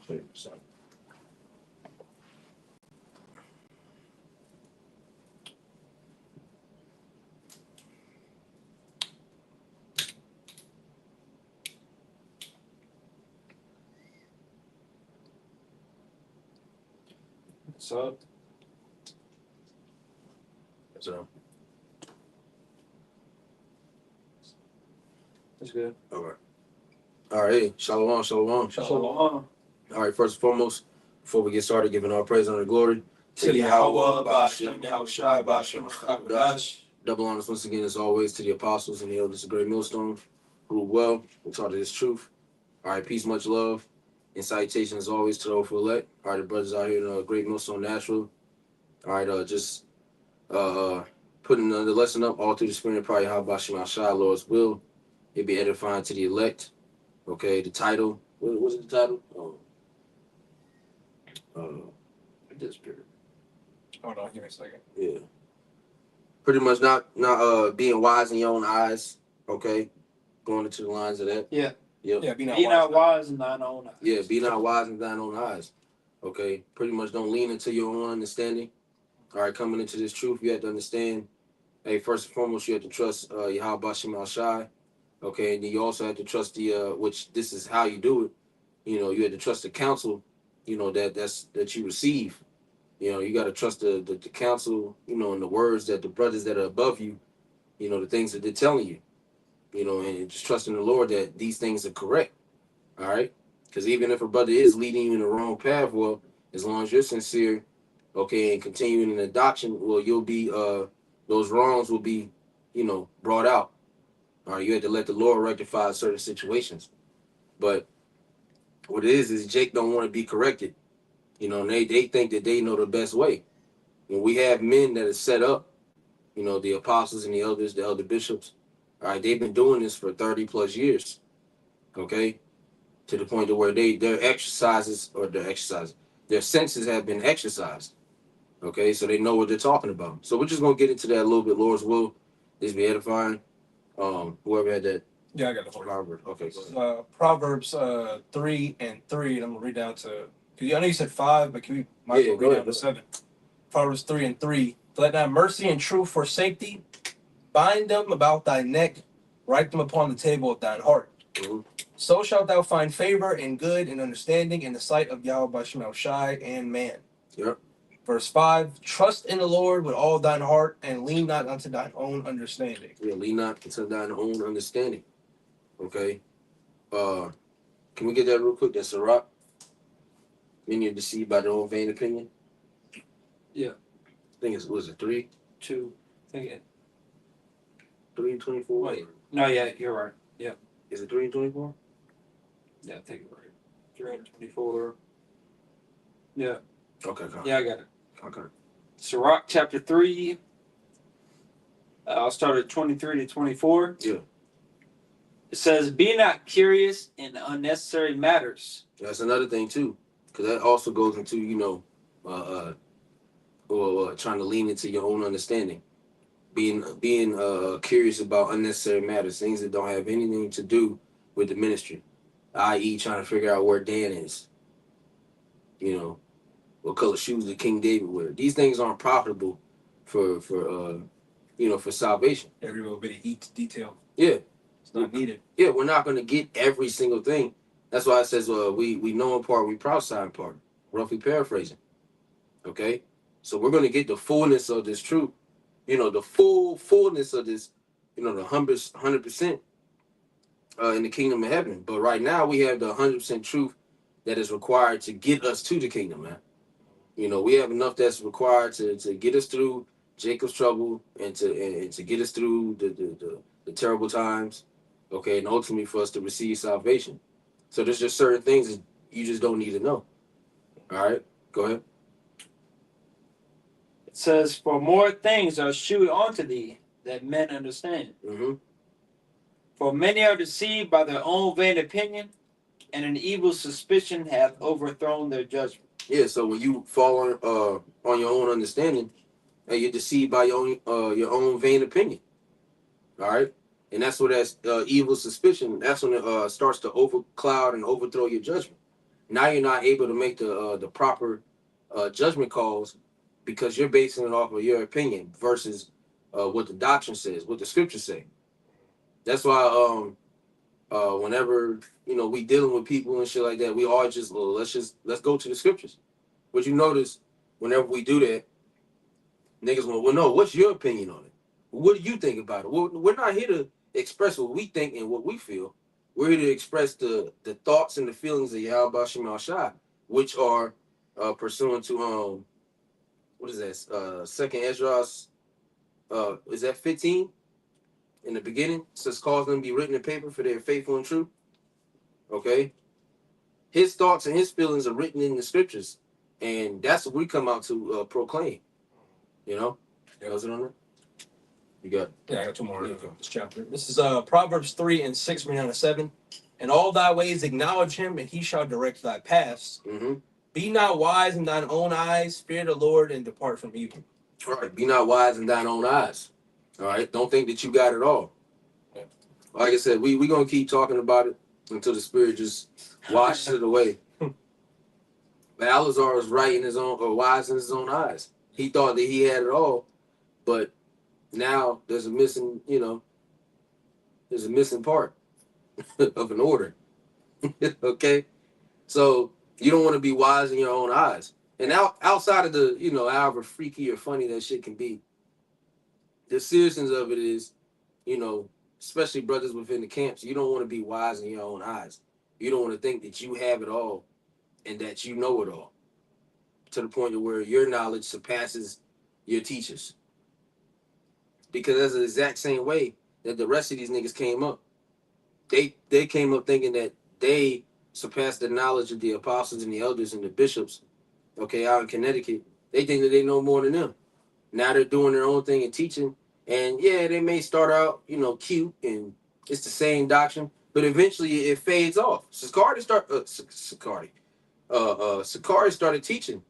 So. So. That's good. All right. All right. Hey, shalom, shalom. Shalom. All right. First and foremost, before we get started, giving all praise and glory to Yahweh, Bashem, Yahushai, Bashem, Chakadash. Double honors once again, as always, to the apostles and the elders of Great Millstone, who well and taught this truth. All right. Peace, much love, and salutation as always to those who elect. All right. The brothers out here in Great Millstone, Nashville. All right. Just putting the lesson up all through the spirit, probably how Bashem, Yahushai, Lord's will. It'd be edifying to the elect. Okay, the title. What was it? The title? This period. Hold on, give me a second. Yeah. Pretty much not being wise in your own eyes. Okay, going into the lines of that. Yeah. Yep. Yeah. Be not wise in thine own eyes. Yeah. Be not wise in thine own eyes. Okay. Pretty much don't lean into your own understanding. All right. Coming into this truth, you have to understand. Hey, first and foremost, you have to trust Yahweh Bashem Al-Shai. Okay, and then you also have to trust the which this is how you do it. You know, you have to trust the counsel. You know that you receive. You know, you got to trust the counsel. You know, and the words that the brothers that are above you. You know, the things that they're telling you. You know, and just trusting the Lord that these things are correct. All right, because even if a brother is leading you in the wrong path, well, as long as you're sincere, okay, and continuing in the doctrine, well, you'll be those wrongs will be, you know, brought out. All right, you had to let the Lord rectify certain situations. But what it is Jake don't want to be corrected. You know, and they think that they know the best way. When we have men that are set up, you know, the apostles and the elders, the elder bishops, all right, they've been doing this for 30 plus years. Okay? To the point to where their senses have been exercised. Okay, so they know what they're talking about. So we're just gonna get into that a little bit. Lord's will. This be edifying. Whoever had that. Yeah, I got the whole Proverbs. Okay. Proverbs 3 and 3, and I'm gonna read down to. I know you said 5, but can we might as well read down to 7? Proverbs 3 and 3. Let not mercy and truth forsake thee. Bind them about thy neck. Write them upon the table of thine heart. Mm-hmm. So shalt thou find favor and good and understanding in the sight of Yahweh Bashem El-Shai and man. Yep. Verse 5, trust in the Lord with all thine heart and lean not unto thine own understanding. Yeah, lean not unto thine own understanding. Okay. Can we get that real quick? That's a rock. Many are deceived by their own vain opinion. Yeah. I think was it 3? 2. I think it. 3 and 24? Wait. No, yeah, you're right. Yeah. Is it 3 and 24? Yeah, I think you're right. 3 and 24. Yeah. Okay. Yeah, I got it. Okay. Sirach chapter 3. I'll start at 23 to 24. Yeah. It says, be not curious in unnecessary matters. That's another thing too, because that also goes into, you know, trying to lean into your own understanding, being curious about unnecessary matters, things that don't have anything to do with the ministry, i.e., trying to figure out where Dan is. You know, what color shoes did King David wear? These things aren't profitable for salvation. Every little bit of detail. Yeah. It's not needed. Yeah, we're not going to get every single thing. That's why it says we know in part, we prophesy in part. Roughly paraphrasing. Okay? So we're going to get the fullness of this truth. You know, the fullness of this, you know, the 100% in the kingdom of heaven. But right now we have the 100% truth that is required to get us to the kingdom, man. You know, we have enough that's required to get us through Jacob's trouble and to get us through the terrible times. Okay, and ultimately for us to receive salvation. So there's just certain things that you just don't need to know. All right, go ahead. It says, for more things are shewed unto thee that men understand. Mm-hmm. For many are deceived by their own vain opinion, and an evil suspicion hath overthrown their judgment. Yeah, so when you fall on your own understanding, and you're deceived by your own vain opinion. All right. And that's what that's evil suspicion. That's when it starts to overcloud and overthrow your judgment. Now you're not able to make the proper judgment calls because you're basing it off of your opinion versus what the doctrine says, what the scriptures say. That's why whenever we dealing with people and shit like that, we all just let's go to the scriptures. But you notice whenever we do that, niggas going, well, no, what's your opinion on it? What do you think about it? Well, we're not here to express what we think and what we feel. We're here to express the thoughts and the feelings of Yahweh Shema Shai, which are pursuant to what is that? Second Esdras, is that 15? In the beginning, it says cause them to be written in paper for their faithful and true. Okay, his thoughts and his feelings are written in the scriptures, and that's what we come out to proclaim. Yeah. Was it on there? You got it. Yeah, I got two more in this chapter. This is Proverbs 3 and 6, reading down to 7. In all thy ways acknowledge him, and he shall direct thy paths. Mm-hmm. Be not wise in thine own eyes, fear the Lord, and depart from evil. All right. Be not wise in thine own eyes. All right. Don't think that you got it all. Yeah. Like I said, we gonna keep talking about it until the Spirit just washes it away. But Alazar was right in his own, or wise in his own eyes. He thought that he had it all, but now there's a missing part of an order. Okay, so you don't want to be wise in your own eyes. And outside of the however freaky or funny that shit can be, the seriousness of it is, especially brothers within the camps, you don't want to be wise in your own eyes. You don't want to think that you have it all and that you know it all to the point of where your knowledge surpasses your teachers. Because that's the exact same way that the rest of these niggas came up. They came up thinking that they surpassed the knowledge of the apostles and the elders and the bishops, okay, out in Connecticut. They think that they know more than them. Now they're doing their own thing and teaching. And yeah, they may start out, cute and it's the same doctrine, but eventually it fades off. Sakari started teaching.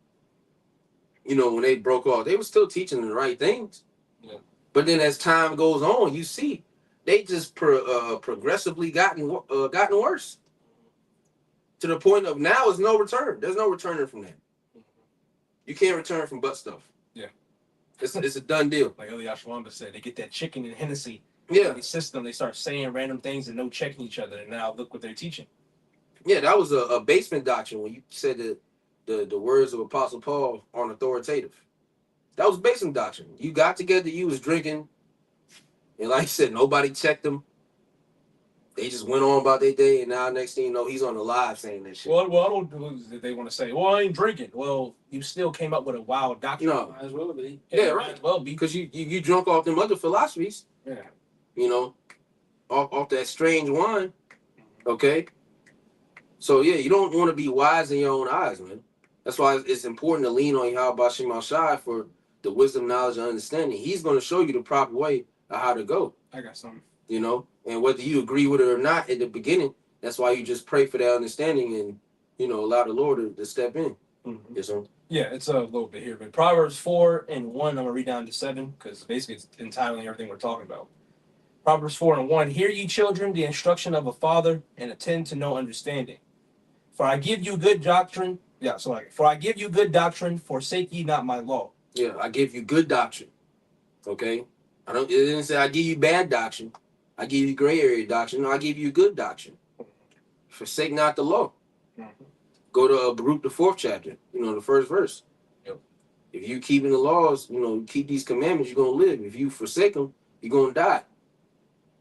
When they broke off, they were still teaching the right things. Yeah. But then as time goes on, you see they just progressively gotten worse to the point of now is no return. There's no returning from that. You can't return from butt stuff. Yeah, it's a done deal. Like Elias Shwamba said, they get that chicken and Hennessy. Yeah, the system. They start saying random things and no checking each other. And now look what they're teaching. Yeah, that was a basement doctrine when you said that the words of Apostle Paul aren't authoritative. That was basement doctrine. You got together, you was drinking, and like I said, nobody checked them. They just went on about their day, and now next thing you know, he's on the live saying that shit. Well, I don't. They want to say, "Well, I ain't drinking." Well, you still came up with a wild doctrine. No, might as well be. Yeah, right. Might as well be because you drunk off them other philosophies. Yeah. Off that strange wine. Okay. So yeah, you don't want to be wise in your own eyes, man. That's why it's important to lean on Yahweh Shema Shai for the wisdom, knowledge, and understanding. He's going to show you the proper way of how to go. I got something. And whether you agree with it or not at the beginning, that's why you just pray for that understanding and, allow the Lord to step in. Mm-hmm. Yes, sir? Yeah, it's a little bit here. But Proverbs 4 and 1, I'm going to read down to 7 because basically it's entitling everything we're talking about. Proverbs 4 and 1, hear ye children the instruction of a father and attend to no understanding. For I give you good doctrine. Yeah, for I give you good doctrine, forsake ye not my law. Yeah, I give you good doctrine. Okay? It didn't say I give you bad doctrine. I give you gray area doctrine. No, I give you good doctrine. Forsake not the law. Mm-hmm. Go to Baruch, the 4th chapter, the first verse. Yep. If you keeping the laws, keep these commandments, you're going to live. If you forsake them, you're going to die.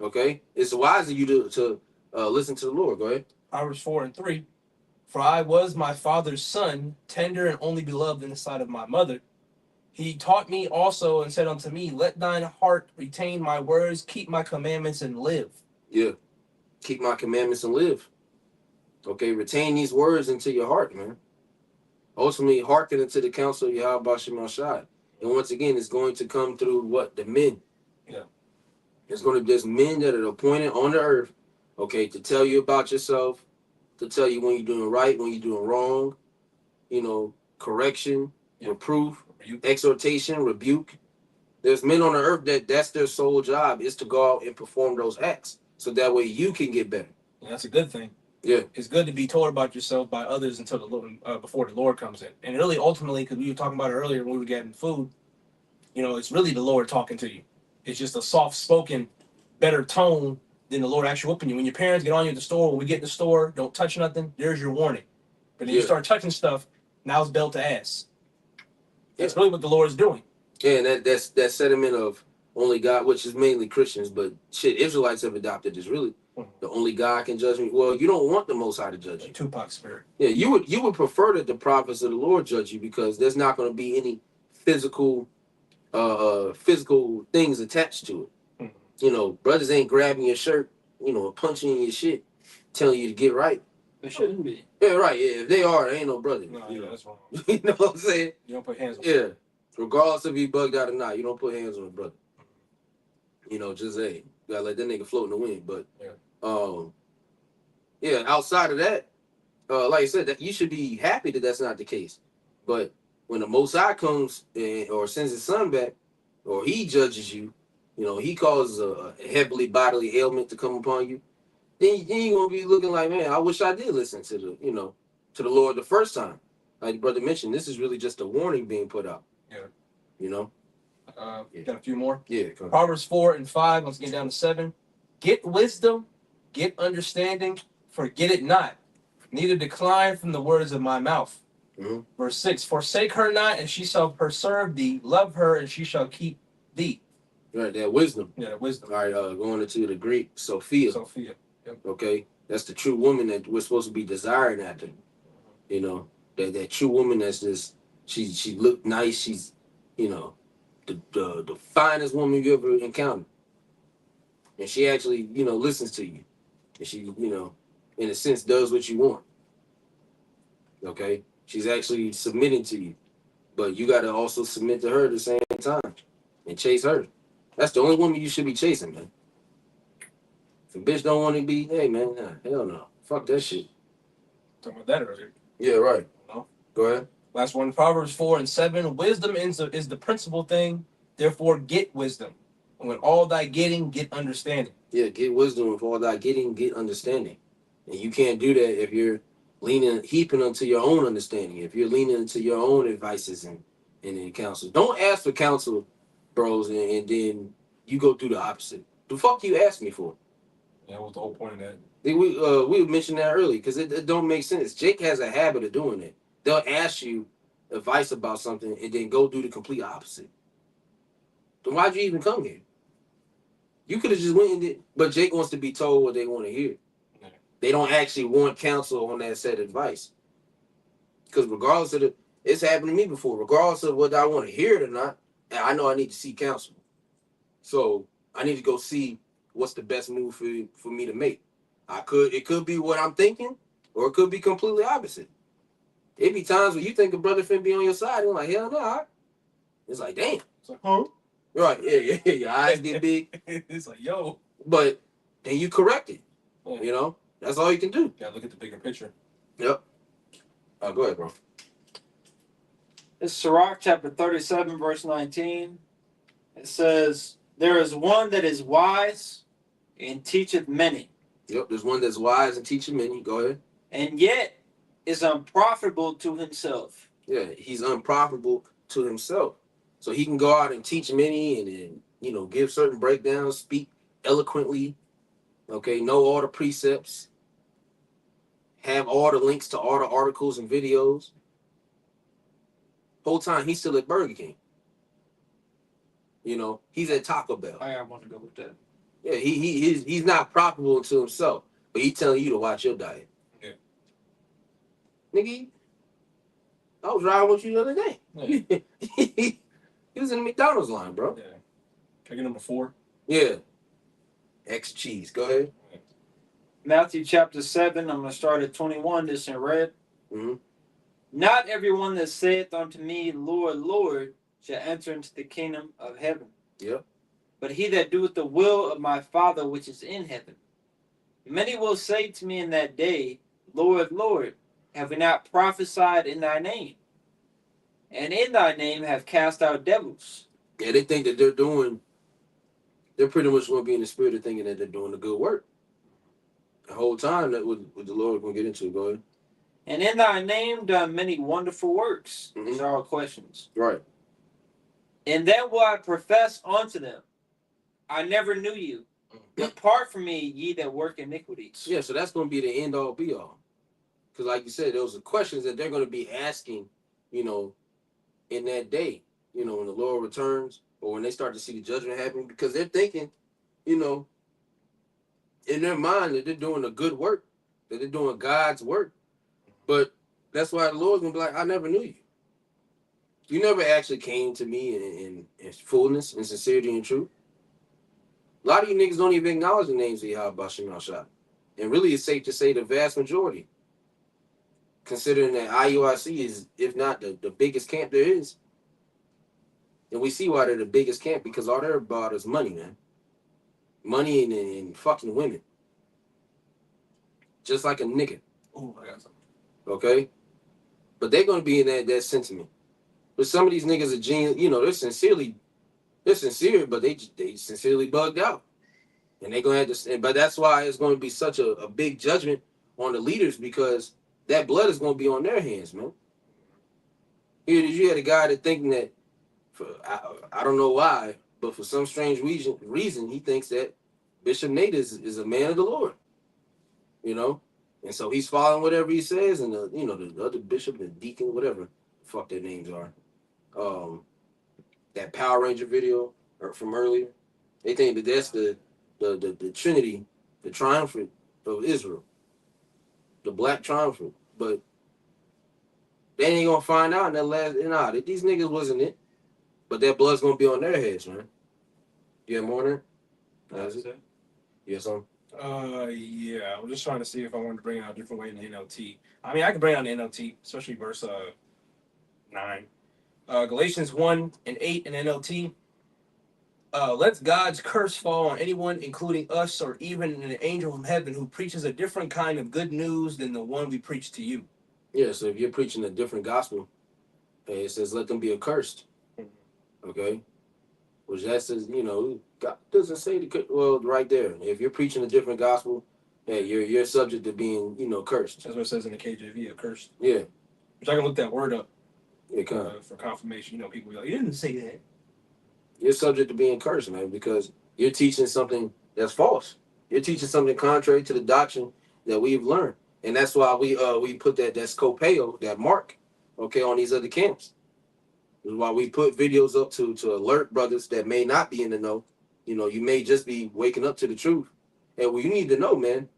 Okay? It's wise of you to listen to the Lord. Go ahead. Proverbs 4 and 3. For I was my father's son, tender and only beloved in the sight of my mother. He taught me also and said unto me, let thine heart retain my words, keep my commandments and live. Yeah. Keep my commandments and live. Okay, retain these words into your heart, man. Ultimately, hearken into the counsel of Yahweh Shema Shai. And once again, it's going to come through what? The men. Yeah. It's going to be just men that are appointed on the earth, okay, to tell you about yourself, to tell you when you're doing right, when you're doing wrong, correction, reproof, exhortation, rebuke. There's men on the earth that's their sole job is to go out and perform those acts. So that way you can get better. Yeah, that's a good thing. Yeah. It's good to be told about yourself by others until the Lord, before the Lord comes in. And really, ultimately, because we were talking about it earlier when we were getting food, it's really the Lord talking to you. It's just a soft-spoken, better tone than the Lord actually whooping you. When your parents get on you at the store, when we get in the store, don't touch nothing, there's your warning. But then you start touching stuff, now it's belt to ass. That's really what the Lord is doing. Yeah, and that's that sentiment of only God, which is mainly Christians, but shit, Israelites have adopted this. Really, the only God can judge me. Well, you don't want the Most High to judge you. Tupac spirit. Yeah, you would prefer that the prophets of the Lord judge you, because there's not going to be any physical things attached to it. Brothers ain't grabbing your shirt, punching your shit, telling you to get right. It shouldn't be. Yeah, right. Yeah, if they are, they ain't no brother. No, that's wrong. You know what I'm saying? You don't put hands on Yeah. Regardless if he bugged out or not, you don't put hands on a brother. Just you gotta let that nigga float in the wind. But outside of that, like I said, that you should be happy that that's not the case. But when the Most High comes or sends his son back, or he judges you, he causes a heavily bodily ailment to come upon you, then you're gonna be looking like, man, I wish I did listen to the Lord the first time. Like the brother mentioned, this is really just a warning being put out. Yeah. Got a few more. Yeah. Proverbs 4 and 5. Let's get down to 7. Get wisdom, get understanding, forget it not, neither decline from the words of my mouth. Mm-hmm. Verse 6. Forsake her not, and she shall preserve thee. Love her, and she shall keep thee. Right, that wisdom. Yeah, wisdom. All right, going into the Greek, Sophia. Sophia. Yep. Okay, that's the true woman that we're supposed to be desiring after. That true woman that's just she looked nice. She's, the finest woman you ever encountered, and she actually listens to you, and she in a sense does what you want. Okay, she's actually submitting to you, but you got to also submit to her at the same time and chase her. That's the only woman you should be chasing, man. If a bitch don't want to be, hey man, hell no, fuck that shit. Talking about that earlier. Yeah, right. No. Go ahead. Last one, Proverbs 4 and 7. Wisdom is the principal thing. Therefore, get wisdom. And with all thy getting, get understanding. Yeah, get wisdom. With all thy getting, get understanding. And you can't do that if you're heaping unto your own understanding. If you're leaning into your own advices and counsel. Don't ask for counsel, bros, and then you go do the opposite. The fuck you asked me for? Yeah, what's the whole point of that? We mentioned that earlier because it don't make sense. Jake has a habit of doing it. They'll ask you advice about something and then go do the complete opposite. Then why'd you even come here? You could have just went and did, but Jake wants to be told what they want to hear. Yeah. They don't actually want counsel on that said advice. Because regardless of it's happened to me before. Regardless of whether I want to hear it or not, I know I need to see counsel. So I need to go see what's the best move for me to make. It could be what I'm thinking, or it could be completely opposite. It be times where you think a brother finna be on your side, and you're like, hell no. It's like, damn. It's like, huh? Right, yeah. Your eyes get big. It's like, yo. But then you correct it. Yeah. That's all you can do. You gotta look at the bigger picture. Yep. Go ahead, bro. It's Sirach chapter 37, verse 19. It says, there is one that is wise and teacheth many. Yep, there's one that's wise and teacheth many. Go ahead. And yet is unprofitable to himself. Yeah, he's unprofitable to himself. So he can go out and teach many and give certain breakdowns, speak eloquently, know all the precepts, have all the links to all the articles and videos. Whole time he's still at Burger King. He's at Taco Bell. I want to go with that. Yeah, he's not profitable to himself, but he's telling you to watch your diet. Yeah. Nigga, I was riding with you the other day. Yeah. He was in the McDonald's line, bro. Yeah. Can I get number 4? Yeah. X cheese. Go ahead. Matthew chapter 7, I'm going to start at 21, this in red. Mm-hmm. Not everyone that saith unto me, Lord, Lord, shall enter into the kingdom of heaven. Yep. But he that doeth the will of my Father which is in heaven. Many will say to me in that day, Lord, Lord, have we not prophesied in thy name? And in thy name have cast out devils. Yeah, they think that they're pretty much going to be in the spirit of thinking that they're doing the good work. The whole time that what the Lord gonna get into. Go ahead. And in thy name done many wonderful works. Mhm. These are all questions. Right. And then will I profess unto them, I never knew you. Depart from me, ye that work iniquity. Yeah, so that's gonna be the end all be all. Because like you said, those are questions that they're gonna be asking, you know, in that day, you know, when the Lord returns or when they start to see the judgment happen, because they're thinking, you know, in their mind that they're doing a good work, that they're doing God's work. But that's why the Lord's gonna be like, I never knew you. You never actually came to me in fullness and sincerity and truth. A lot of you niggas don't even acknowledge the names of Yahweh Bashim al. And really, it's safe to say the vast majority, considering that IUIC is, if not the biggest camp there is. And we see why they're the biggest camp, because all they're about is money, man. Money and fucking women. Just like a nigga. Ooh, I got something. Okay? But they're going to be in that sentiment. But some of these niggas are genuine, you know, they're sincere, but they sincerely bugged out. And they're going to have to, but that's why it's going to be such a big judgment on the leaders, because that blood is going to be on their hands, man. You had a guy that thinking that, I don't know why, but for some strange reason, he thinks that Bishop Nate is a man of the Lord, you know? And so he's following whatever he says, and the other bishop, the deacon, whatever the fuck their names are. That Power Ranger video from earlier, they think that that's the Trinity, the triumphant of Israel, the black triumphant. But they ain't gonna find out in that last. These niggas wasn't it. But that blood's gonna be on their heads, man. You have more than that? That's it. Yes, sir. Yeah. I'm just trying to see if I wanted to bring out a different way in the NLT. I mean, I can bring out the NLT, especially verse 9. Galatians 1:8 in NLT. Let God's curse fall on anyone, including us, or even an angel from heaven who preaches a different kind of good news than the one we preach to you. Yeah, so if you're preaching a different gospel, it says let them be accursed. Okay? Which that says, God doesn't say right there. If you're preaching a different gospel, hey, you're subject to being, cursed. That's what it says in the KJV, accursed. Yeah. Which I can look that word up for confirmation. People be like, you didn't say that. You're subject to being cursed, man, because you're teaching something that's false. You're teaching something contrary to the doctrine that we've learned. And that's why we put that scopeo, that mark, okay, on these other camps. This is why we put videos up to alert brothers that may not be in the know. You may just be waking up to the truth. And you need to know, man.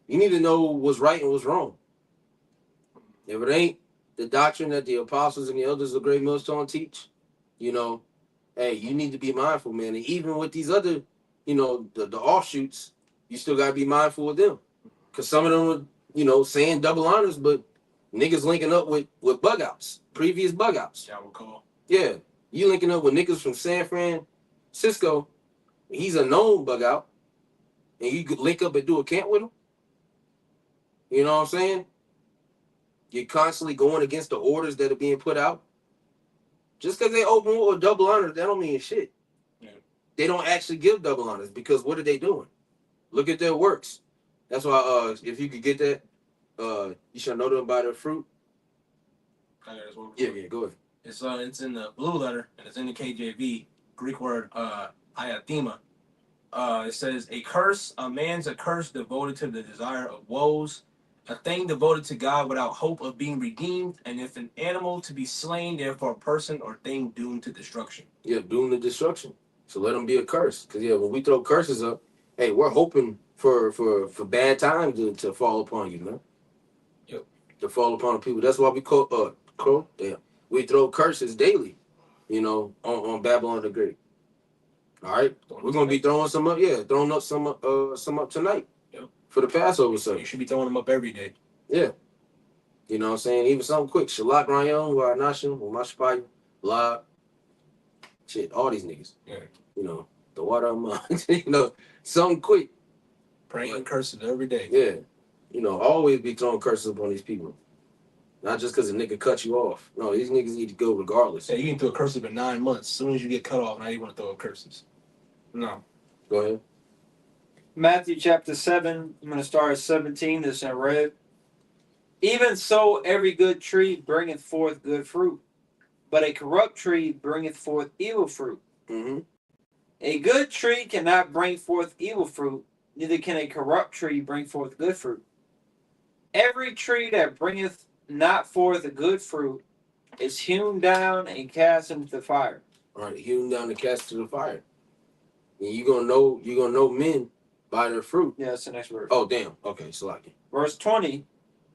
You need to know what's right and what's wrong. If it ain't the doctrine that the apostles and the elders of Great Millstone teach, hey, you need to be mindful, man. And even with these other, the offshoots, you still got to be mindful of them. Because some of them are, saying double honors, but niggas linking up with bug outs, previous bug outs. Yeah, I recall. Yeah, you linking up with niggas from San Francisco. He's a known bug out. And you could link up and do a camp with him. You know what I'm saying? You're constantly going against the orders that are being put out. Just because they open with a double honor, that don't mean shit. Yeah. They don't actually give double honors, because what are they doing? Look at their works. That's why if you could get that, you should know them by their fruit. Yeah, go ahead. It's in the blue letter, and it's in the KJV, Greek word iathema. It says, a man's a curse devoted to the desire of woes, a thing devoted to God without hope of being redeemed, and if an animal to be slain, therefore a person or thing doomed to destruction. Yeah, doomed to destruction. So let them be a curse. Because, when we throw curses up, hey, we're hoping for bad times to fall upon you, man. Yep. To fall upon the people. That's why we throw curses daily, on Babylon the Great. All right? We're going to be throwing some up, throwing up some up tonight. Yep. For the Passover service. You should be throwing them up every day. Yeah. You know what I'm saying? Even something quick. Shalak Rayon, Nashim, Mashpai, La. Shit, all these niggas. Yeah. The water of mine. Something quick. Praying curses every day. Yeah. Always be throwing curses upon these people. Not just because a nigga cut you off. No, these niggas need to go regardless. Yeah, you can throw a curse up in 9 months. As soon as you get cut off, now you want to throw up curses. No. Go ahead. Matthew chapter 7, I'm going to start at 17. This in red. Even so, every good tree bringeth forth good fruit, but a corrupt tree bringeth forth evil fruit. Mm-hmm. A good tree cannot bring forth evil fruit, neither can a corrupt tree bring forth good fruit. Every tree that bringeth not forth a good fruit is hewn down and cast into the fire. All right, hewn down and cast to the fire. And you're gonna know men by their fruit. Yeah, that's the next verse. Oh damn. Okay, Salaki. Verse 20.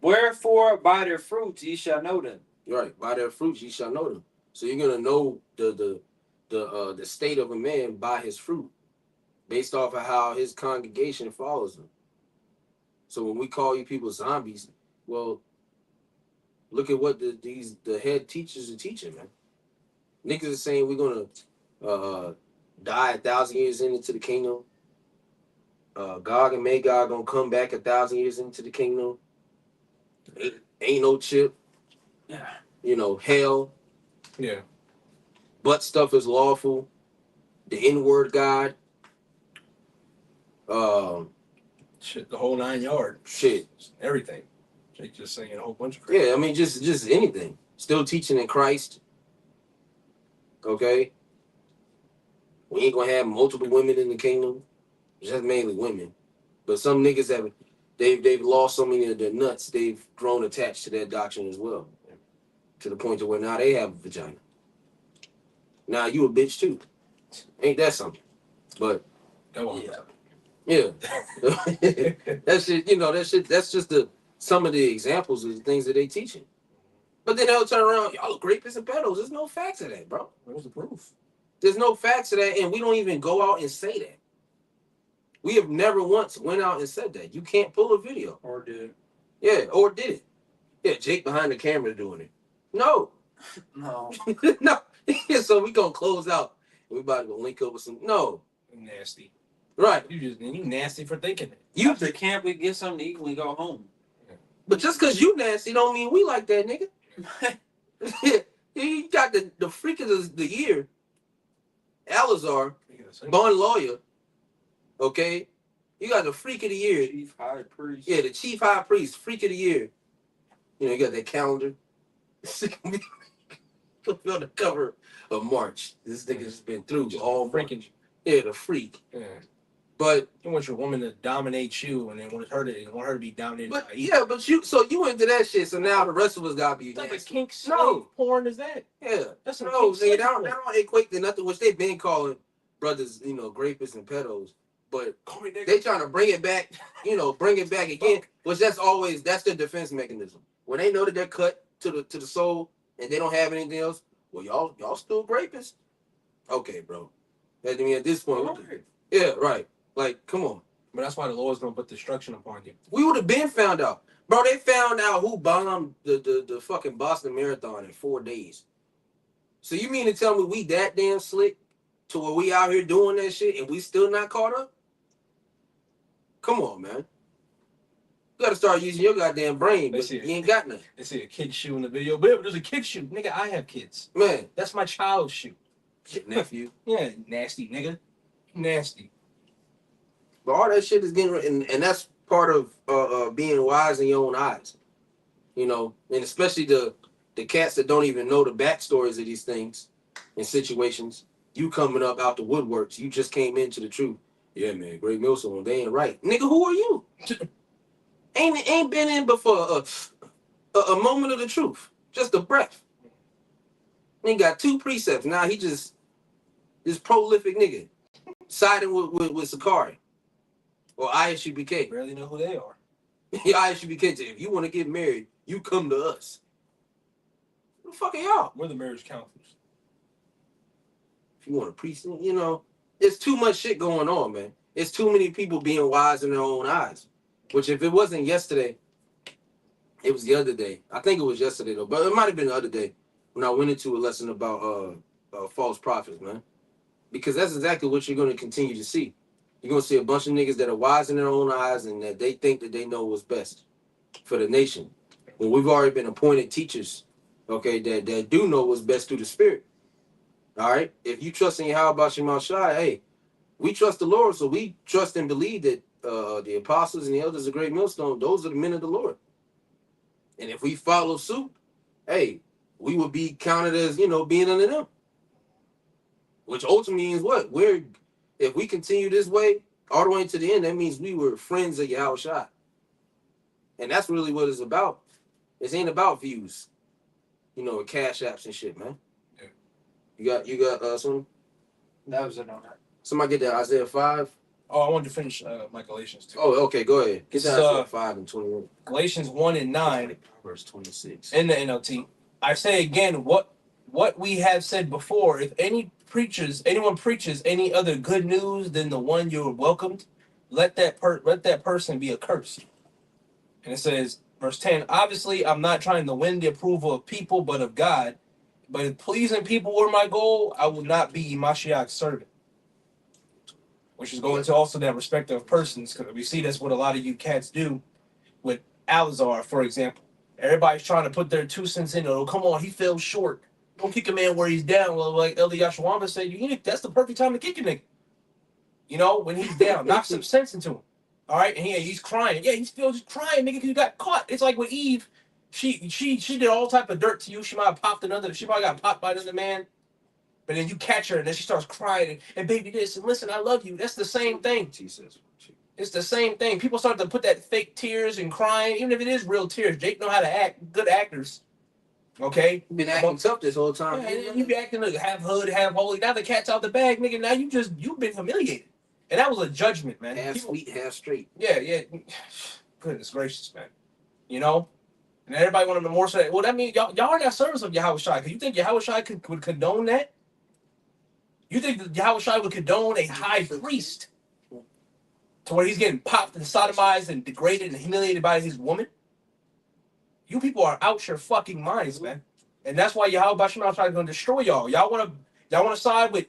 Wherefore by their fruits ye shall know them. Right, by their fruits ye shall know them. So you're gonna know the state of a man by his fruit, based off of how his congregation follows him. So when we call you people zombies, well, look at what the head teachers are teaching, man. Niggas are saying we're gonna die 1,000 years into the kingdom. Gog and Magog gonna come back 1,000 years into the kingdom. Ain't no chip. Yeah. You know, hell. Yeah. Butt stuff is lawful. The N-word God. Shit, the whole 9 yards. Shit. Everything. They just saying a whole bunch of Yeah, I mean, just anything. Still teaching in Christ. Okay? We ain't gonna have multiple women in the kingdom. Just mainly women. But some niggas they've lost so many of their nuts, they've grown attached to their doctrine as well. To the point to where now they have a vagina. Now you a bitch too. Ain't that something? But yeah. That shit, that's just some of the examples of the things that they teaching. But then they'll turn around, y'all are rapists and pedos. There's no facts of that, bro. Where's the proof? There's no facts of that, and we don't even go out and say that. We have never once went out and said that. You can't pull a video. Or did. Yeah, or did it. Yeah, Jake behind the camera doing it. No. No. No. So we gonna close out. We about to go link up with some. No. Nasty. Right. You nasty for thinking it. You after camp, we get something to eat when we go home. But just because you nasty don't mean we like that, nigga. You got the freak of the year, Alazar, Bond lawyer. Okay? You got the freak of the year. Chief High Priest. Yeah, the chief high priest, freak of the year. You know, you got that calendar. On the cover of March. This nigga's been through all freaking. Yeah, the freak. Yeah. But you want your woman to dominate you, and then want her to be dominated by you. Yeah, but you into that shit. So now the rest of us gotta be. What type of kink slave porn is that? Yeah, that's no. They don't equate to nothing. Which they've been calling brothers, rapists and pedos. But they trying to bring it back. Bring it back again. Which that's their defense mechanism. When they know that they're cut to the soul and they don't have anything else, well, y'all still rapists. Okay, bro. I mean, at this point, yeah, right. Like, come on. But that's why the Lord's gonna put destruction upon you. We would have been found out. Bro, they found out who bombed the fucking Boston Marathon in 4 days. So you mean to tell me we that damn slick to where we out here doing that shit and we still not caught up? Come on, man. You gotta start using your goddamn brain, but you ain't got nothing. They see a kid shoe in the video. But there's a kid shoe. Nigga, I have kids. Man. That's my child's shoe. Nephew. Yeah, nasty nigga. Nasty. But all that shit is getting, and that's part of being wise in your own eyes, and especially the cats that don't even know the backstories of these things and situations. You coming up out the woodworks, you just came into the truth. Yeah, man, Greg Millstone, they ain't right, nigga. Who are you? ain't been in before a moment of the truth, just a breath. He got 2 precepts. Now he just this prolific nigga siding with Sakari. Or ISUBK. Barely know who they are. ISUBK. If you want to get married, you come to us. Who the fuck are y'all? We're the marriage counselors. If you want a priest, it's too much shit going on, man. It's too many people being wise in their own eyes. Which, if it wasn't yesterday, it was the other day. I think it was yesterday, though. But it might have been the other day when I went into a lesson about false prophets, man. Because that's exactly what you're going to continue to see. You're going to see a bunch of niggas that are wise in their own eyes and that they think that they know what's best for the nation. When we've already been appointed teachers, okay, that do know what's best through the Spirit. All right? If you trust in Yahweh Bashim Al-Shai, hey, we trust the Lord, so we trust and believe that the apostles and the elders of Great Millstone, those are the men of the Lord. And if we follow suit, hey, we would be counted as, being under them. Which ultimately means what? If we continue this way all the way to the end, that means we were friends of Yahushua. And that's really what it's about. It ain't about views, and cash apps and shit, man. Yeah. You got something? That was it on that. Somebody get that Isaiah 5. Oh, I wanted to finish my Galatians too. Oh, okay, go ahead. Get This that is, Isaiah 5 and 21. Galatians 1 and 9 Verse 26. in the NLT. I say again, what we have said before, if anyone preaches any other good news than the one you are welcomed, let that person be accursed. And it says, verse 10, obviously I'm not trying to win the approval of people, but of God. But if pleasing people were my goal, I would not be Mashiach's servant. Which is going to also that respect of persons, because we see that's what a lot of you cats do with Alazar, for example. Everybody's trying to put their 2 cents in. Oh, come on, he fell short. Don't kick a man where he's down. Well, like Elder Yashawamba said, that's the perfect time to kick a nigga. When he's down, knock some sense into him. All right, and he's crying. Yeah, he's crying, nigga, because you got caught. It's like with Eve, she did all type of dirt to you. She might have popped she probably got popped by another man. But then you catch her, and then she starts crying, and baby this, and listen, I love you. That's the same thing. It's the same thing. People start to put that fake tears and crying, even if it is real tears. Jake know how to act. Good actors. Okay? You've been acting tough this whole time. Yeah, and you be acting like half hood, half holy. Now the cat's out the bag, nigga. Now you've been humiliated. And that was a judgment, man. Half sweet, half straight. Yeah. Goodness gracious, man. And everybody wanted to more say, well, that means y'all are not service of Yahushua. Because you think Yahushua would condone that? You think that Yahushua would condone a high priest to where he's getting popped and sodomized and degraded and humiliated by his woman? You people are out your fucking minds, man. And that's why Yahweh is going to destroy y'all. Y'all want to side with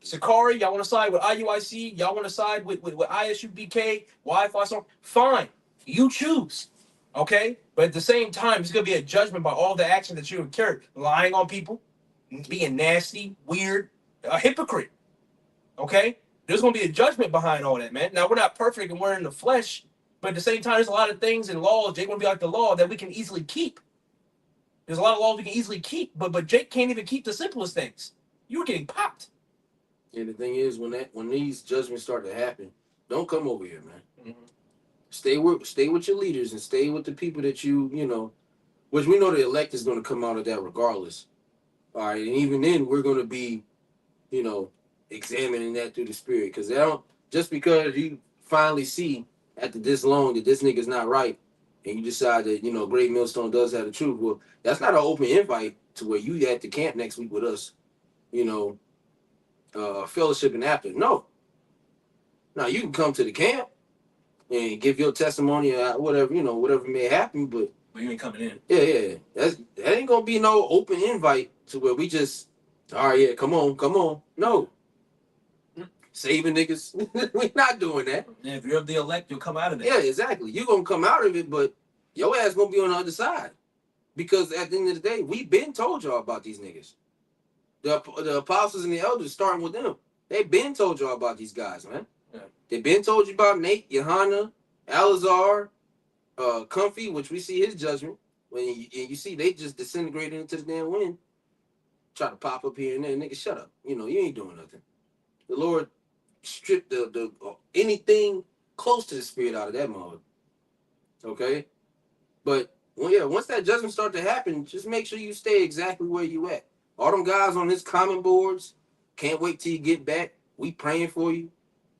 Sakari? Y'all want to side with IUIC? Y'all want to side with ISUBK, Wi-Fi? So fine, you choose. Okay, but at the same time, it's going to be a judgment by all the action that you have carried, lying on people, being nasty, weird, a hypocrite. Okay, there's going to be a judgment behind all that, man. Now we're not perfect and we're in the flesh, but at the same time, there's a lot of things in laws. Jake won't be like the law that we can easily keep. There's a lot of laws we can easily keep, but Jake can't even keep the simplest things. You were getting popped. Yeah, the thing is, when these judgments start to happen, don't come over here, man. Mm-hmm. Stay with your leaders and stay with the people that which we know the elect is going to come out of that regardless. All right, and even then, we're going to be, examining that through the spirit, because just because you finally see after this long that this nigga's not right, and you decide that Great Millstone does have the truth. Well, that's not an open invite to where you at the camp next week with us, fellowshipping after. No. Now you can come to the camp and give your testimony, whatever may happen, but you ain't coming in. Yeah. That ain't gonna be no open invite to where we just, all right, yeah, come on. No. Saving niggas. We're not doing that. Yeah, if you're the elect, you'll come out of it. Yeah, exactly. You're gonna come out of it, but your ass gonna be on the other side. Because at the end of the day, we've been told y'all about these niggas. The apostles and the elders, starting with them, they've been told y'all about these guys, man. Yeah. They've been told you about Nate, Johanna, Alazar, Comfy, which we see his judgment. When you see they just disintegrated into the damn wind. Try to pop up here and there, nigga, shut up. You ain't doing nothing. The Lord stripped the anything close to the spirit out of that mode. Okay? But once that judgment start to happen, just make sure you stay exactly where you at. All them guys on his comment boards, can't wait till you get back. We praying for you.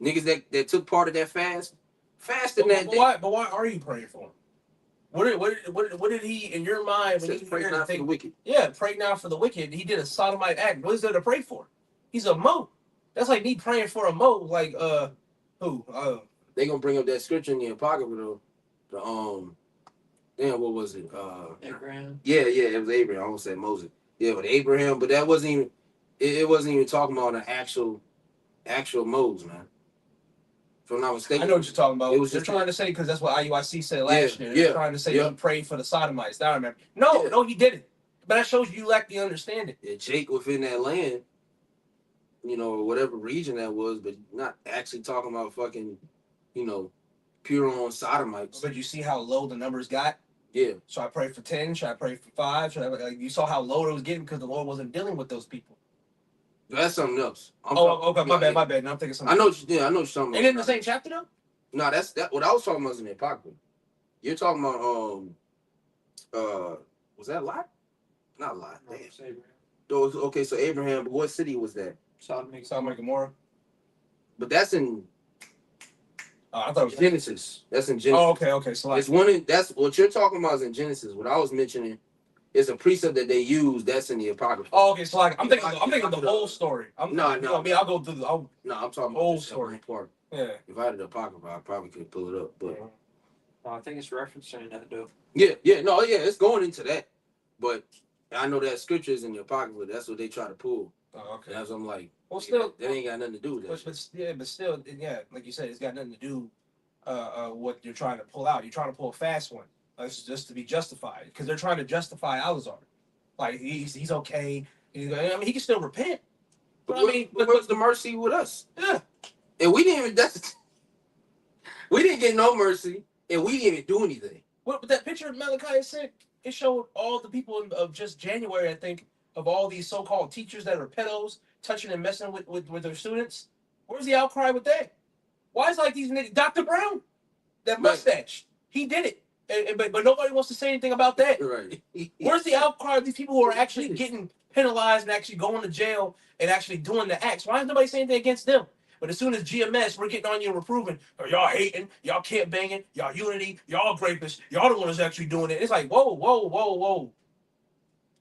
Niggas that took part of that fasting that day. But why are you praying for him? What did he, in your mind, when you pray not for the wicked? Yeah, pray now for the wicked. He did a sodomite act. What is there to pray for? He's a mo. That's like me praying for a mo. Like who? They gonna bring up that scripture in the Apocrypha though. What was it? Abraham. Yeah, it was Abraham. I almost said Moses. Yeah, but Abraham. But that wasn't even. It wasn't even talking about an actual Moses, man. If I'm not mistaken. I know what you're talking about. It was They're just trying to say, because that's what IUIC said last year. Yeah, They're trying to say he prayed for the sodomites. I remember. No, he didn't. But that shows you lack the understanding. Yeah, Jake within that land, or whatever region that was, but not actually talking about fucking, pure on sodomites. But you see how low the numbers got? Yeah. So I pray for 10. Should I pray for 5? You saw how low it was getting because the Lord wasn't dealing with those people. That's something else. Okay, my bad. No, I'm thinking something. I know what you're talking about. Ain't it in the same chapter though? No, that's what I was talking about in the Apocrypha. You're talking about was that Lot? Not Lot. Those okay, so Abraham, but what city was that? Sodom and Gomorrah. But that's in I thought it was Genesis. That's in Genesis. Oh, okay. So it's that's what you're talking about is in Genesis. What I was mentioning is a precept that they use that's in the Apocrypha. Oh, okay. So I'm thinking of the whole story. No. I mean, I'll go through the. I'm talking about whole the story part. Yeah. If I had the Apocrypha, I probably could pull it up. But I think it's referencing that though. Yeah, it's going into that. But I know that scriptures in the Apocrypha. That's what they try to pull. Oh, okay. And that's what I'm like. Well, still, that ain't got nothing to do with that. But still, like you said, it's got nothing to do. What you're trying to pull out. You're trying to pull a fast one. It's just to be justified because they're trying to justify Alazar. Like he's okay. I mean, he can still repent. But I mean, what's the mercy with us? Yeah. And we didn't even. We didn't get no mercy, and we didn't even do anything. What that picture of Malachi sent? It showed all the people of just January, I think, of all these so-called teachers that are pedos touching and messing with their students. Where's the outcry with that? Why is like these niggas? Dr. Brown, that mustache, he did it, but nobody wants to say anything about that. Right. Where's the outcry of these people who are actually getting penalized and actually going to jail and actually doing the acts? Why is nobody saying anything against them? But as soon as GMS, we're getting on you and reproving, or y'all hating, y'all can't banging, y'all unity, y'all rapists, y'all the ones actually doing it. It's like, whoa.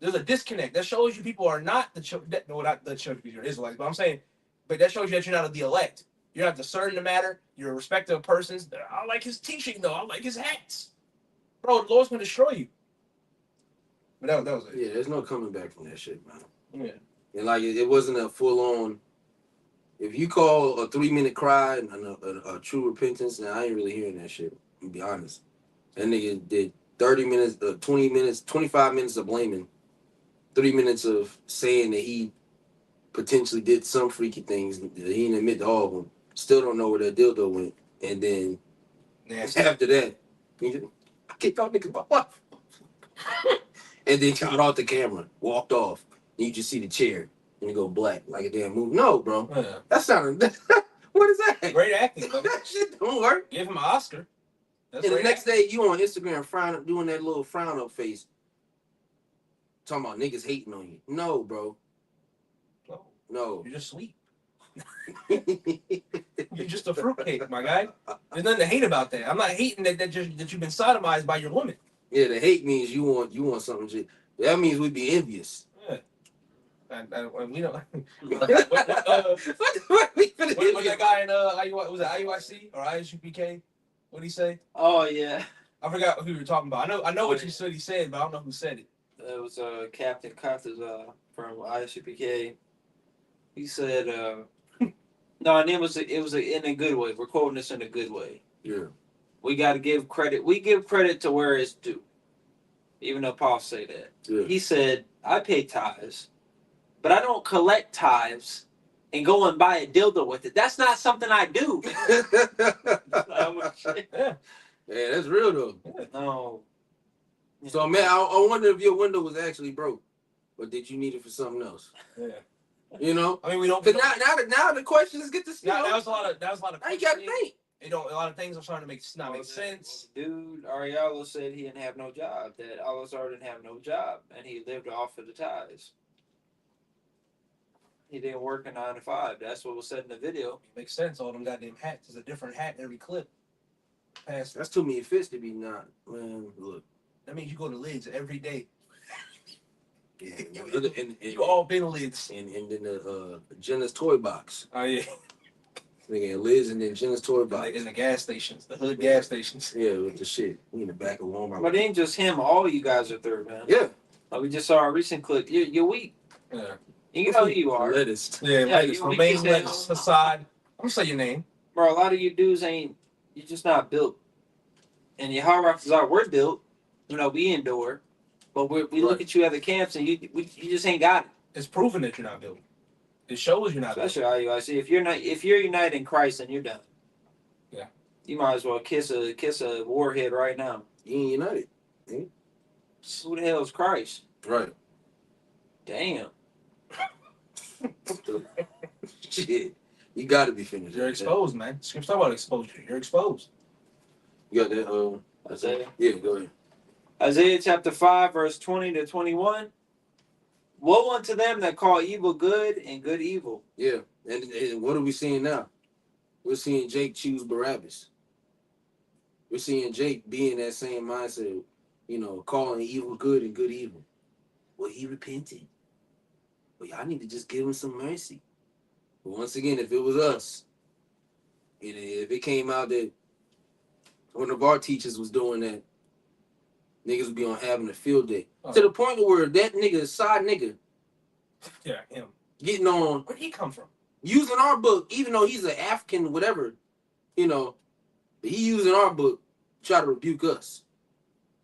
There's a disconnect. That shows you people are not not the children of Israelites, but I'm saying, but that shows you that you're not of the elect. You're not discerning the matter. You're a respecter of persons. I like his teaching, though. I like his hats. Bro, the Lord's going to destroy you. But that was it. Yeah, there's no coming back from that shit, man. Yeah. And like, it wasn't a full-on... If you call a 3-minute cry and a true repentance, now I ain't really hearing that shit, to be honest. That nigga did 30 minutes, 20 minutes, 25 minutes of blaming, 3 minutes of saying that he potentially did some freaky things that he didn't admit to all of them. Still don't know where that dildo went. And then after that, I kicked off niggas my wife. And then got off the camera, walked off. And you just see the chair and it go black like a damn movie. No, bro. Yeah. That sounded... What is that? Great acting. That shit don't work. Give him an Oscar. And the next day, you on Instagram doing that little frown up face. Talking about niggas hating on you. No, bro. No. You're just sweet. You're just a fruitcake, my guy. There's nothing to hate about that. I'm not hating that you've been sodomized by your woman. Yeah, the hate means you want something. That means we'd be envious. Yeah. And we don't. What that guy in was it IUIC or ISUPK? What'd he say? Oh yeah. I forgot who you were talking about. I know what he said, but I don't know who said it. It was Captain Cuthers from ISUPK. He said, no, and it was in a good way. We're quoting this in a good way. Yeah. We got to give credit. We give credit to where it's due. Even though Paul say that. Yeah. He said, I pay tithes, but I don't collect tithes and go and buy a dildo with it. That's not something I do. Yeah. Yeah, that's real though. No. So man, I wonder if your window was actually broke, or did you need it for something else? Yeah. You know. I mean, we don't. But now the questions get to That was a lot of. Now you got to think. You know, a lot of things are starting to make sense. Dude, Ariello said he didn't have no job. That Alazar didn't have no job, and he lived off of the tithes. He didn't work a 9 to 5. That's what was said in the video. Makes sense. All them goddamn hats. There's a different hat in every clip. That's too many fish to be not. Man, look. That means you go to Lids every day. Yeah, you all been Lids. And then the Jenna's toy box. Oh yeah. Nigga, Liz and then Jenna's toy box. In the gas stations, the hood gas stations. Yeah, with the shit in the back of Walmart. But it ain't just him. All you guys are third, man. Yeah. Like we just saw a recent clip. You're weak. Yeah. You know who you are. Lettuce. Yeah, lettuce. you Romaine just lettuce. Hassad. I'm gonna say your name. Bro, a lot of you dudes ain't. You're just not built. And your hard rockers are. We're built. You know, we endure. But we look at you at the camps and you just ain't got it. It's proven that you're not built. It shows you're not built. Especially IUIC. If you're united in Christ, then you're done. Yeah. You might as well kiss a warhead right now. You ain't united. Who the hell is Christ? Right. Damn. Shit. You gotta be finished. You're exposed, man. Scripture talk about exposure. You're exposed. You got that Isaiah. Yeah, go ahead. Isaiah chapter 5, verse 20 to 21. Woe unto them that call evil good and good evil. Yeah. And what are we seeing now? We're seeing Jake choose Barabbas. We're seeing Jake be in that same mindset, calling evil good and good evil. Well, he repented. Well, y'all need to just give him some mercy. But once again, if it was us, and if it came out that one of our teachers was doing that, niggas would be on having a field day. Oh. To the point where that nigga, side nigga, Yeah, him. getting on, Where'd he come from? using our book, even though he's an African, whatever, he using our book, try to rebuke us.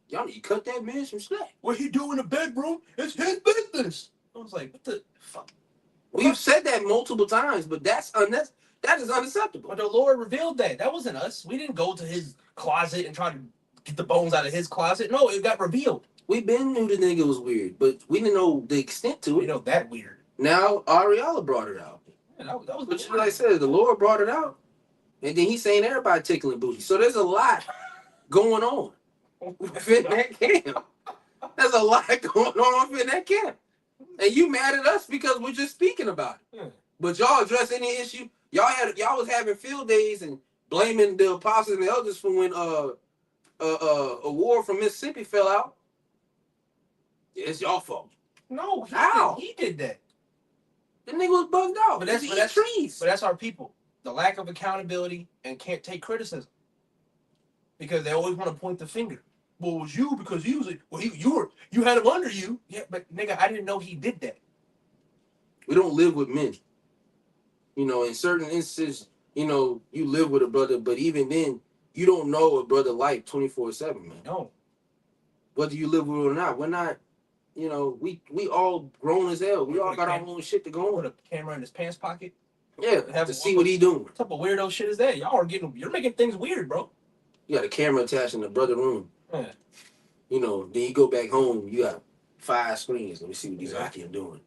Y'all need to cut that man some slack. What he do in the bedroom? It's his business. I was like, what the fuck? We've said that multiple times, but that is unacceptable. But the Lord revealed that. That wasn't us. We didn't go to his closet and try to get the bones out of his closet. No, it got revealed. We been knew the nigga was weird, but we didn't know the extent to it. We know that weird. Now Ariella brought it out. Yeah, that was Which, like I said, the Lord brought it out. And then he's saying everybody tickling booty. So there's a lot going on within that camp. There's a lot going on within that camp. And you mad at us because we're just speaking about it. Yeah. But y'all address any issue. Y'all was having field days and blaming the apostles and the elders for when a war from Mississippi fell out. It's y'all fault. No, he did that. The nigga was bugged out. But that's trees. But that's our people. The lack of accountability and can't take criticism. Because they always want to point the finger. Well, it was you because you was you had him under you. Yeah, but nigga, I didn't know he did that. We don't live with men. In certain instances, you live with a brother, but even then, you don't know a brother life 24/7, man. No. Whether you live with it or not, we're not. We all grown as hell. We all got our own shit to go Put on. a camera in his pants pocket. Yeah, to see what he doing. What type of weirdo shit is that? You're making things weird, bro. You got a camera attached in the brother room. Yeah. Then you go back home, you got 5 screens. Let me see what these Aki are doing.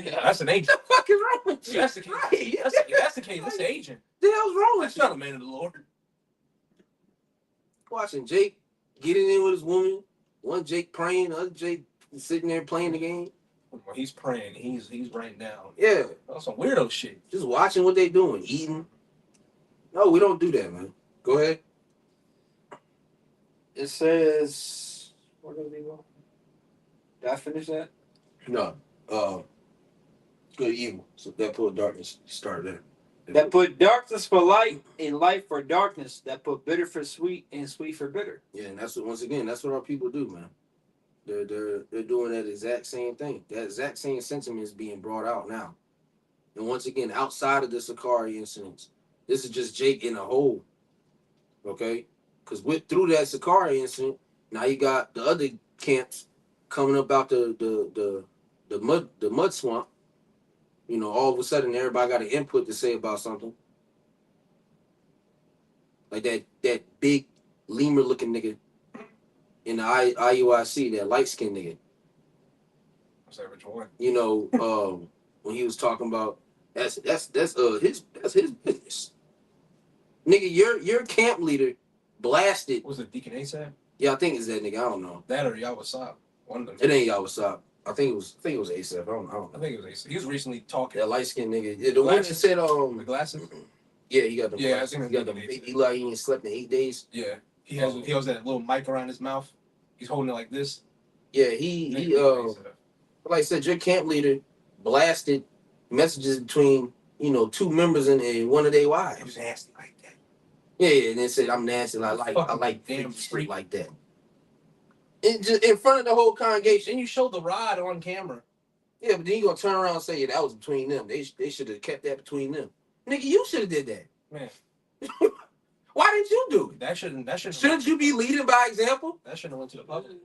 Yeah, that's an agent. What the fuck is wrong with you? That's the case. That's the case. That's the agent. The hell's wrong with That's you? not a man of the Lord. Watching Jake getting in with his woman. One Jake praying, the other Jake sitting there playing the game. When he's praying, he's writing down. Yeah, That's some weirdo shit. just watching what they doing, eating. No, we don't do that, man. Go ahead. It says, where did we go? Did I finish that? No. Good evil. So that put darkness started there. That put darkness for light and light for darkness. That put bitter for sweet and sweet for bitter. Yeah, and that's what our people do, man. They're doing that exact same thing. That exact same sentiment is being brought out now. And once again, outside of the Sakari incidents, this is just Jake in a hole. Okay? Because through that Sakari incident, now you got the other camps coming up out the mud swamp. All of a sudden everybody got an input to say about something. Like that big lemur looking nigga in the IUIC, that light skinned nigga. What's that? Which one? When he was talking about that's his business. Nigga, your camp leader blasted. Was it Deacon Asap? Yeah, I think it's that nigga. I don't know. That or Yawasab? One of them. It ain't Yawasab. I think it was ASAP. I don't know. I think it was Asap. He was recently talking. That light skinned nigga. Yeah, the one that said The glasses. Yeah, he got the Yeah, I glasses. think He got the it's Eli. He ain't slept in 8 days. Yeah, he has that little mic around his mouth. He's holding it like this. Yeah, like I said, your camp leader blasted messages between two members and one of their He wives. was nasty like that. Yeah, and then said I'm nasty. I like damn damn straight freak. like that. Just in front of the whole congregation. Then you showed the rod on camera. Yeah, but then you gonna turn around and say, yeah, that was between them. They should have kept that between them. Nigga, you should have did that. Man, Why didn't you do it? that shouldn't. Shouldn't you be leading by example? That shouldn't have went to the public.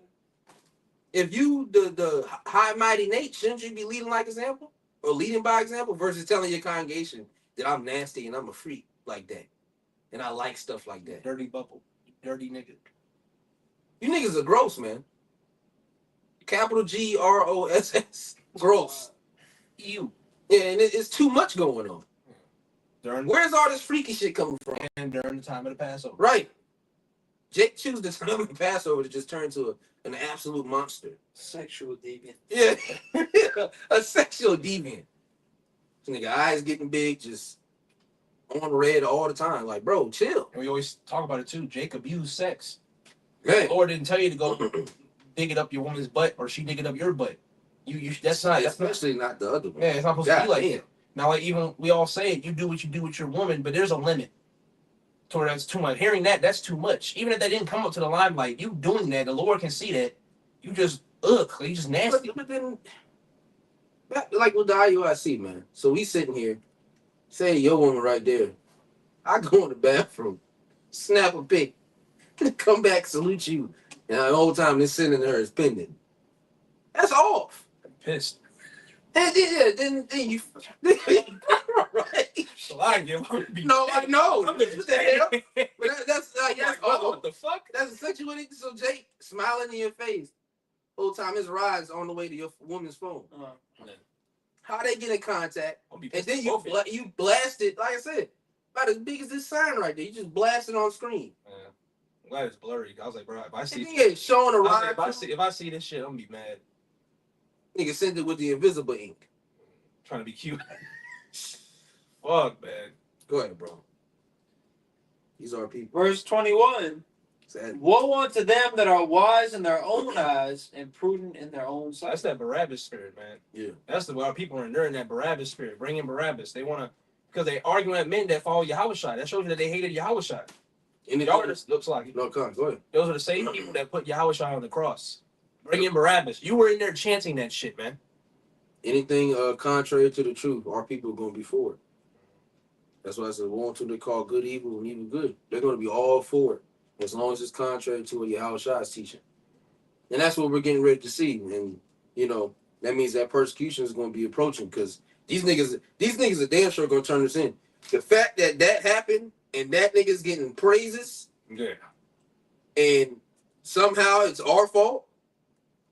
If you the high mighty Nate, shouldn't you be leading like example or leading by example versus telling your congregation that I'm nasty and I'm a freak like that? And I like stuff like that. Dirty bubble. Dirty nigga. You niggas are gross, man. Capital GROSS. Gross. You. Yeah, and it's too much going on. Where's all this freaky shit coming from? And during the time of the Passover. Right. Jake chose the time of the Passover to just turn to an absolute monster. Sexual deviant. Yeah. A sexual deviant. This nigga eyes getting big, just on red all the time. Like, bro, chill. And we always talk about it too. Jake abused sex. Man. The Lord didn't tell you to go dig it up your woman's butt or she dig it up your butt. You that's not especially not the other one. Yeah, it's not supposed to be like that. Now, like even we all say it, you do what you do with your woman, but there's a limit. To where that's too much. Hearing that's too much. Even if that didn't come up to the limelight, you doing that, the Lord can see that. You just you just nasty. But then, like with the IUIC, man. So we sitting here, say your woman right there. I go in the bathroom, snap a pic, come back, salute you, and the whole time this sitting there is pending. That's off. I'm pissed. And then you right. So I give her. No, I know. I'm What the hell? But that's what the fuck? That's essentially what so Jake smiling in your face. Whole time his ride's on the way to your woman's phone. How they get in contact? And then you blast it, like I said, about as big as this sign right there. You just blast it on screen. Yeah. I'm glad it's blurry. I was like, bro, if I see showing a ride, if I see this shit, I'm gonna be mad. Nigga sent it with the invisible ink. Trying to be cute. Fuck, man. Go ahead, bro. These are people. Verse 21. Sad. Woe unto them that are wise in their own eyes and prudent in their own sight. That's that Barabbas spirit, man. Yeah. That's the why people are enduring that Barabbas spirit. Bring in Barabbas. They want to, because they arguing at men that follow Yahushua. That shows you that they hated Yahushua. And y'all looks like no, come on, go ahead. Those are the same people that put Yahushua on the cross. Bring in Barabbas. You were in there chanting that shit, man. Anything contrary to the truth, our people are going to be for it. That's why I said, want to they call good evil and evil good. They're going to be all for it, as long as it's contrary to what Yahushua is teaching. And that's what we're getting ready to see. And, you know, that means that persecution is going to be approaching, because these niggas are damn sure going to turn this in. The fact that happened and that nigga's getting praises, yeah, and somehow it's our fault.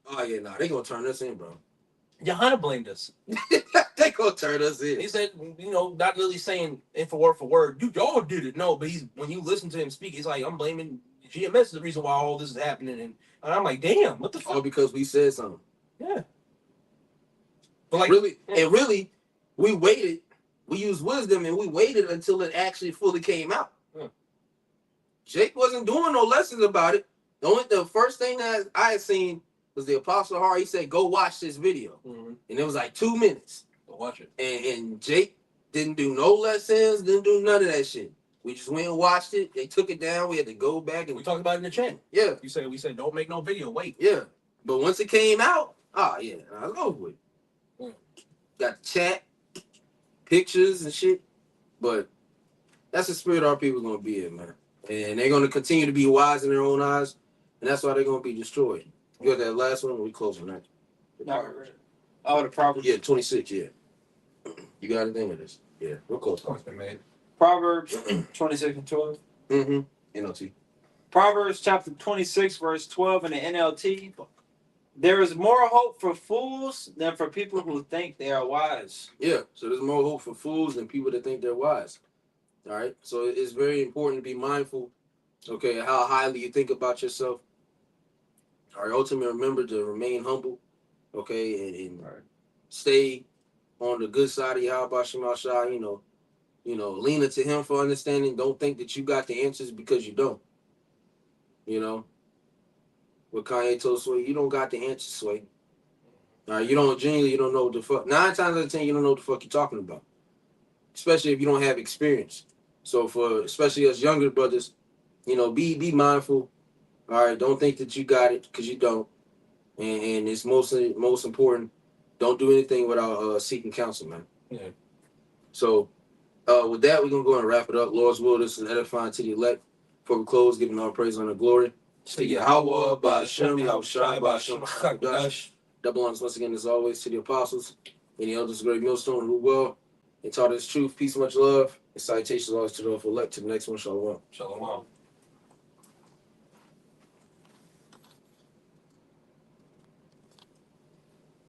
Oh yeah, nah, they gonna turn us in, bro. Johanna blamed us. They gonna turn us in. He said, you know, not really saying it for word. Y'all did it. No, but when you listen to him speak, he's like, I'm blaming GMS is the reason why all this is happening. And I'm like, damn, what the fuck? All because we said something. Yeah. But like, really, we waited. We used wisdom and we waited until it actually fully came out. Jake wasn't doing no lessons about it. The first thing that I had seen was the Apostle Har. He said, go watch this video. Mm-hmm. And it was like 2 minutes. Go watch it. And Jake didn't do no lessons, didn't do none of that shit. We just went and watched it. They took it down. We had to go back. And we talked about it in the chat. Yeah. We said, don't make no video. Wait. Yeah. But once it came out, yeah, I was over with. Got the chat, pictures and shit. But that's the spirit our people are going to be in, man. And they're going to continue to be wise in their own eyes. And that's why they're going to be destroyed. You got that last one? We close on that. The Proverbs. Yeah, 26, yeah. You got anything with this? Yeah, we're close. Oh, it's been made. Proverbs 26 and 12. Mm-hmm. NLT. Proverbs chapter 26, verse 12 in the NLT. There is more hope for fools than for people who think they are wise. Yeah, so there's more hope for fools than people that think they're wise. All right, so it's very important to be mindful, okay, how highly you think about yourself. All right, ultimately remember to remain humble, okay, and stay on the good side of Yahweh Shem Shai, you know, lean into him for understanding. Don't think that you got the answers, because you don't. You know, what Kanye told Sway, you don't got the answers, Sway. All right, you don't know what the fuck. 9 times out of 10, you don't know what the fuck you're talking about, especially if you don't have experience. So especially us younger brothers, you know, be mindful. All right, don't think that you got it, because you don't. And it's most important, don't do anything without seeking counsel, man. Yeah. So with that, we're going to go and wrap it up. Lord's will, this is edifying to the elect. Before we close, giving all praise and glory to Yahweh, Ba'ashem, Yahushai, Ba'ashem, Chakdash. Double honors once again, as always, to the apostles and the elders of the great millstone who well and taught us truth, peace, much love. And citations always to the elect. To the next one, shalom. Shalom.